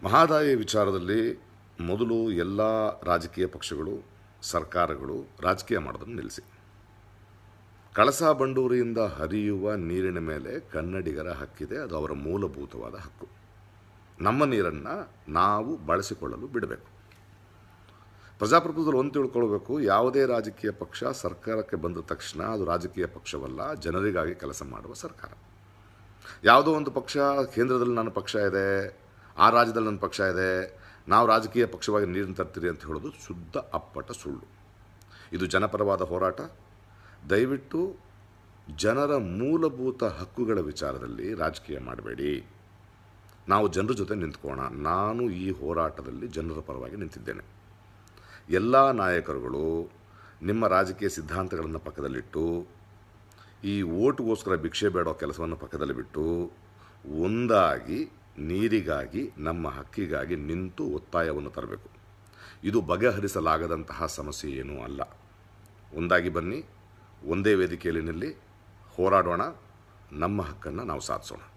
ಮಹದಾಯಿ ವಿಚಾರದಲ್ಲಿ ಮೊದಲು ಎಲ್ಲ ರಾಜಕೀಯ ಪಕ್ಷಗಳು ಸರ್ಕಾರಗಳು ರಾಜಕೀಯ ಮಾಡೋದನ್ನು ನಿಲ್ಲಿಸಿ. ಕಳಸಾ ಬಂಡೂರಿಯಿಂದ ಹರಿಯುವ ನೀರಿನ ಮೇಲೆ ಕನ್ನಡಿಗರ ಹಕ್ಕಿದೆ. ಅದು ಅವರ ಮೂಲಭೂತವಾದ ಹಕ್ಕು. ನಮ್ಮ ನೀರನ್ನು ನಾವು ಬಳಸಿಕೊಳ್ಳಲು ಬಿಡಬೇಕು. ಪ್ರಜಾಪ್ರಭುತ್ವದಲ್ಲಿ ಒಂದು ತಿಳ್ಕೊಳ್ಬೇಕು, ಯಾವುದೇ ರಾಜಕೀಯ ಪಕ್ಷ ಸರ್ಕಾರಕ್ಕೆ ಬಂದ ತಕ್ಷಣ ಅದು ರಾಜಕೀಯ ಪಕ್ಷವಲ್ಲ, ಜನರಿಗಾಗಿ ಕೆಲಸ ಮಾಡುವ ಸರ್ಕಾರ. ಯಾವುದೋ ಒಂದು ಪಕ್ಷ ಕೇಂದ್ರದಲ್ಲಿ ನನ್ನ ಪಕ್ಷ ಇದೆ, ಆ ರಾಜ್ಯದಲ್ಲಿ ನನ್ನ ಪಕ್ಷ ಇದೆ, ನಾವು ರಾಜಕೀಯ ಪಕ್ಷವಾಗಿ ನೀರನ್ನು ತರ್ತೀರಿ ಅಂತ ಹೇಳೋದು ಶುದ್ಧ ಅಪ್ಪಟ ಸುಳ್ಳು. ಇದು ಜನಪರವಾದ ಹೋರಾಟ. ದಯವಿಟ್ಟು ಜನರ ಮೂಲಭೂತ ಹಕ್ಕುಗಳ ವಿಚಾರದಲ್ಲಿ ರಾಜಕೀಯ ಮಾಡಬೇಡಿ. ನಾವು ಜನರ ಜೊತೆ ನಿಂತ್ಕೋಣ. ನಾನು ಈ ಹೋರಾಟದಲ್ಲಿ ಜನರ ಪರವಾಗಿ ನಿಂತಿದ್ದೇನೆ. ಎಲ್ಲ ನಾಯಕರುಗಳು ನಿಮ್ಮ ರಾಜಕೀಯ ಸಿದ್ಧಾಂತಗಳನ್ನು ಪಕ್ಕದಲ್ಲಿಟ್ಟು, ಈ ಓಟ್ಗೋಸ್ಕರ ಭಿಕ್ಷೆ ಬೇಡೋ ಕೆಲಸವನ್ನು ಪಕ್ಕದಲ್ಲಿ ಬಿಟ್ಟು, ಒಂದಾಗಿ ನೀರಿಗಾಗಿ ನಮ್ಮ ಹಕ್ಕಿಗಾಗಿ ನಿಂತು ಒತ್ತಾಯವನ್ನು ತರಬೇಕು. ಇದು ಬಗೆಹರಿಸಲಾಗದಂತಹ ಸಮಸ್ಯೆ ಏನೂ ಅಲ್ಲ. ಒಂದಾಗಿ ಬನ್ನಿ, ಒಂದೇ ವೇದಿಕೆಯಲ್ಲಿ ನಿಲ್ಲಿ, ಹೋರಾಡೋಣ, ನಮ್ಮ ಹಕ್ಕನ್ನು ನಾವು ಸಾಧಿಸೋಣ.